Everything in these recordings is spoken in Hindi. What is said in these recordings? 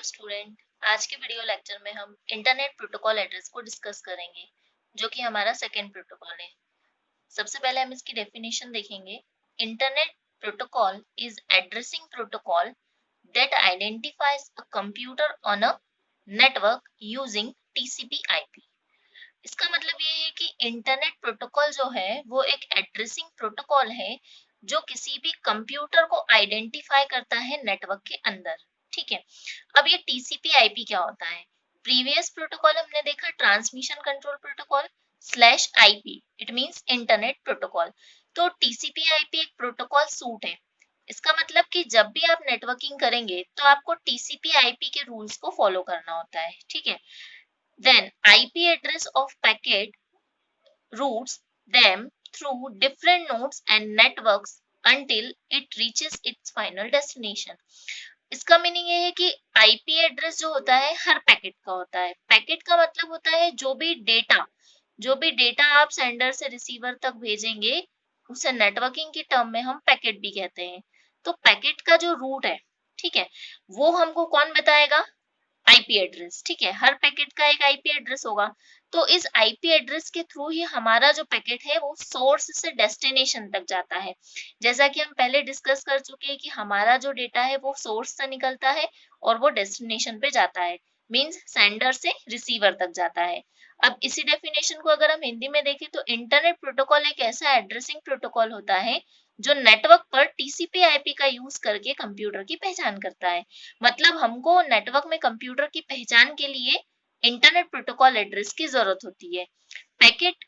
Hello student. आज के वीडियो लेक्चर में हम इंटरनेट प्रोटोकॉल एड्रेस को डिस्कस करेंगे, जो कि हमारा सेकेंड प्रोटोकॉल है। सबसे पहले हम इसकी डेफिनेशन देखेंगे। Internet protocol is addressing protocol that identifies a computer on a network using TCP/IP। इसका मतलब ये है कि इंटरनेट प्रोटोकॉल जो है वो एक एड्रेसिंग प्रोटोकॉल है जो किसी भी कंप्यूटर को आइडेंटिफाई करता है नेटवर्क के अंदर। ठीक है, अब ये TCP/IP क्या होता है? प्रीवियस प्रोटोकॉल हमने देखा transmission control protocol /IP, it means internet protocol. तो TCP/IP एक प्रोटोकॉल सूट है। इसका मतलब कि जब भी आप नेटवर्किंग करेंगे तो आपको TCP/IP के रूल्स को फॉलो करना होता है। ठीक है, then IP address of packet routes them through different nodes and networks until it reaches its final destination। इसका मीनिंग ये है कि IP एड्रेस जो होता है हर पैकेट का होता है। पैकेट का मतलब होता है जो भी डेटा आप सेंडर से रिसीवर तक भेजेंगे उसे नेटवर्किंग की टर्म में हम पैकेट भी कहते हैं। तो पैकेट का जो रूट है, ठीक है, वो हमको कौन बताएगा? IP address. ठीक है, हर पैकेट का एक आईपी एड्रेस होगा। तो इस आईपी एड्रेस के थ्रू ही हमारा जो पैकेट है वो सोर्स से डेस्टिनेशन तक जाता है। जैसा कि हम पहले डिस्कस कर चुके हैं कि हमारा जो डेटा है वो सोर्स से निकलता है और वो डेस्टिनेशन पे जाता है, मींस सेंडर से रिसीवर तक जाता है। अब इसी डेफिनेशन को अगर हम हिंदी में देखें तो इंटरनेट प्रोटोकॉल एक ऐसा एड्रेसिंग प्रोटोकॉल होता है जो नेटवर्क पर TCP/IP का यूज करके कंप्यूटर की पहचान करता है। मतलब हमको नेटवर्क में कंप्यूटर की पहचान के लिए इंटरनेट प्रोटोकॉल एड्रेस की जरूरत होती है। पैकेट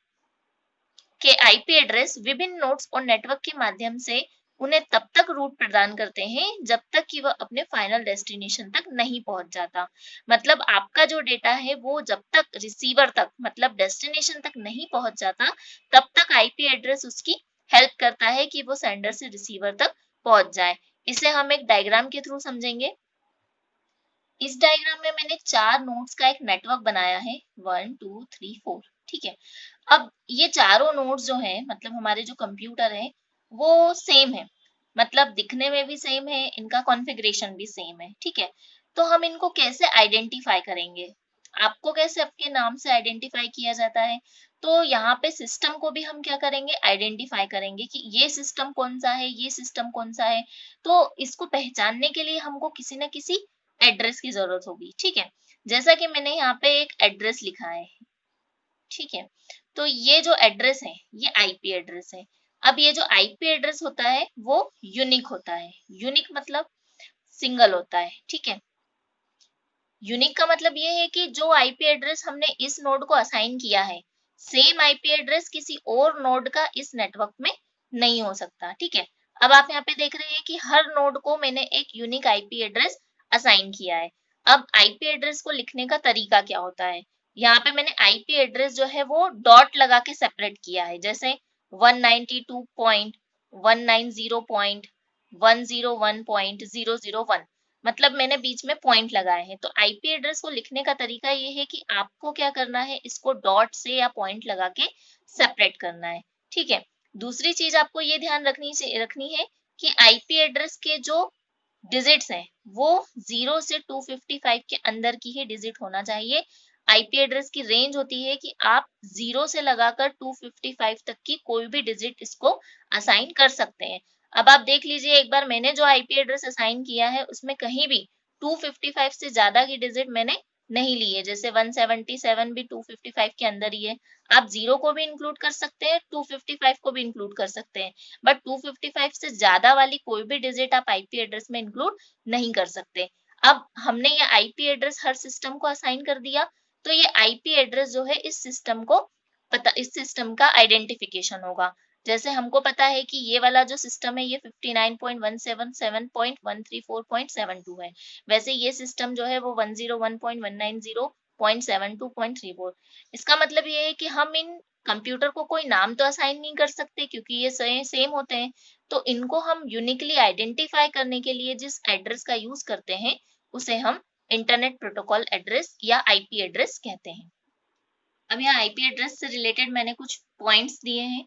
के आईपी एड्रेस विभिन्न नोड्स और नेटवर्क के माध्यम से उन्हें तब तक रूट प्रदान करते हैं जब तक कि वह अपने फाइनल डेस्टिनेशन तक नहीं पहुंच जाता। मतलब आपका जो डेटा है वो जब तक रिसीवर तक मतलब डेस्टिनेशन तक नहीं पहुंच जाता तब तक आईपी एड्रेस उसकी हेल्प करता है कि वो सेंडर से रिसीवर तक पहुंच जाए। इसे हम एक डायग्राम के थ्रू समझेंगे। इस डायग्राम में मैंने 4 नोड्स का एक नेटवर्क बनाया है, 1 2 3 4। ठीक है, अब ये चारों नोड्स जो है मतलब हमारे जो कंप्यूटर है वो सेम है, मतलब दिखने में भी सेम है, इनका कॉन्फ़िगरेशन भी सेम है। ठीक है, तो हम इनको कैसे आइडेंटिफाई करेंगे? आपको कैसे आपके नाम से आइडेंटिफाई किया जाता है? तो यहाँ पे सिस्टम को भी हम क्या करेंगे? आइडेंटिफाई करेंगे कि ये सिस्टम कौन सा है, ये सिस्टम कौन सा है। तो इसको पहचानने के लिए हमको किसी न किसी एड्रेस की जरूरत होगी। ठीक है, जैसा कि मैंने यहाँ पे एक एड्रेस लिखा है। ठीक है, तो ये जो एड्रेस है ये आईपी एड्रेस है। अब ये जो आईपी एड्रेस होता है वो यूनिक होता है। यूनिक मतलब सिंगल होता है। ठीक है, यूनिक का मतलब ये है कि जो आईपी एड्रेस हमने इस नोड को असाइन किया है सेम आईपी एड्रेस किसी और नोड का इस नेटवर्क में नहीं हो सकता। ठीक है, अब आप यहाँ पे देख रहे हैं कि हर नोड को मैंने एक यूनिक आईपी एड्रेस असाइन किया है। अब आईपी एड्रेस को लिखने का तरीका क्या होता है? यहाँ पे मैंने आईपी एड्रेस जो है वो डॉट लगा के सेपरेट किया है, जैसे 192.190.101.001, मतलब मैंने बीच में पॉइंट लगाए हैं। तो आईपी एड्रेस को लिखने का तरीका ये है कि आपको क्या करना है, इसको डॉट से या पॉइंट लगा के सेपरेट करना है। ठीक है, दूसरी चीज आपको ये ध्यान रखनी है कि आईपी एड्रेस के जो डिजिट्स हैं वो 0 से 255 के अंदर की ही डिजिट होना चाहिए। आईपी एड्रेस की रेंज होती है कि आप 0 से लगाकर 255 तक की कोई भी डिजिट इसको असाइन कर सकते हैं। अब आप देख लीजिए एक बार, मैंने जो आईपी एड्रेस असाइन किया है उसमें कहीं भी 255 से ज्यादा की डिजिट मैंने नहीं ली है। जैसे 177 भी 255 के अंदर ही है। आप 0 को भी इंक्लूड कर सकते हैं, 255 को भी इंक्लूड कर सकते हैं, बट 255 से ज्यादा वाली कोई भी डिजिट आप आईपी एड्रेस में इंक्लूड नहीं कर सकते। अब हमने ये आईपी एड्रेस हर सिस्टम को असाइन कर दिया, तो ये आईपी एड्रेस जो है इस सिस्टम का आइडेंटिफिकेशन होगा। जैसे हमको पता है कि ये वाला जो सिस्टम है ये 59.177.134.72 है, वैसे ये सिस्टम जो है वो 101.190.72.34। इसका मतलब ये है कि हम इन कंप्यूटर को कोई नाम तो असाइन नहीं कर सकते क्योंकि ये सेम होते हैं। तो इनको हम यूनिकली आइडेंटिफाई करने के लिए जिस एड्रेस का यूज करते हैं उसे हम इंटरनेट प्रोटोकॉल एड्रेस या आईपी एड्रेस कहते हैं। अब यहाँ आईपी एड्रेस से रिलेटेड मैंने कुछ पॉइंट्स दिए हैं।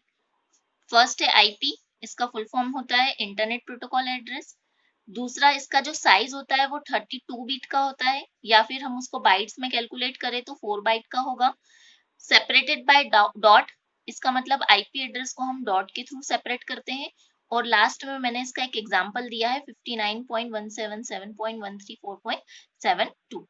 फर्स्ट है आईपी, इसका फुल फॉर्म होता है इंटरनेट प्रोटोकॉल एड्रेस। दूसरा इसका जो साइज होता है वो 32 बिट का होता है, या फिर हम उसको बाइट्स में कैलकुलेट करें तो 4 बाइट का होगा। सेपरेटेड बाय डॉट, इसका मतलब आईपी एड्रेस को हम डॉट के थ्रू सेपरेट करते हैं। और लास्ट में मैंने इसका एक एग्जांपल दिया है 59.177.134.72।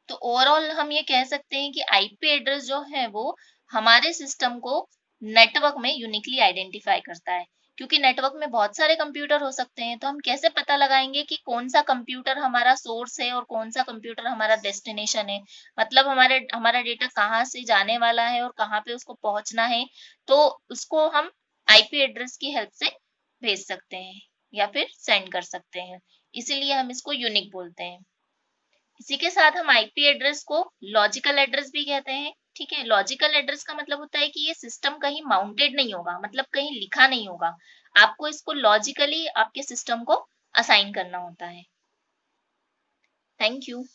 तो ओवरऑल हम ये कह सकते हैं कि आईपी एड्रेस जो है वो हमारे सिस्टम को नेटवर्क में यूनिकली आइडेंटिफाई करता है। क्योंकि नेटवर्क में बहुत सारे कंप्यूटर हो सकते हैं, तो हम कैसे पता लगाएंगे कि कौन सा कंप्यूटर हमारा सोर्स है और कौन सा कंप्यूटर हमारा डेस्टिनेशन है, मतलब हमारा डेटा कहाँ से जाने वाला है और कहाँ पे उसको पहुंचना है। तो उसको हम आईपी एड्रेस की हेल्प से भेज सकते हैं या फिर सेंड कर सकते हैं, इसीलिए हम इसको यूनिक बोलते हैं। इसी के साथ हम आईपी एड्रेस को लॉजिकल एड्रेस भी कहते हैं। ठीक है, लॉजिकल एड्रेस का मतलब होता है कि ये सिस्टम कहीं माउंटेड नहीं होगा, मतलब कहीं लिखा नहीं होगा, आपको इसको लॉजिकली आपके सिस्टम को असाइन करना होता है। Thank you.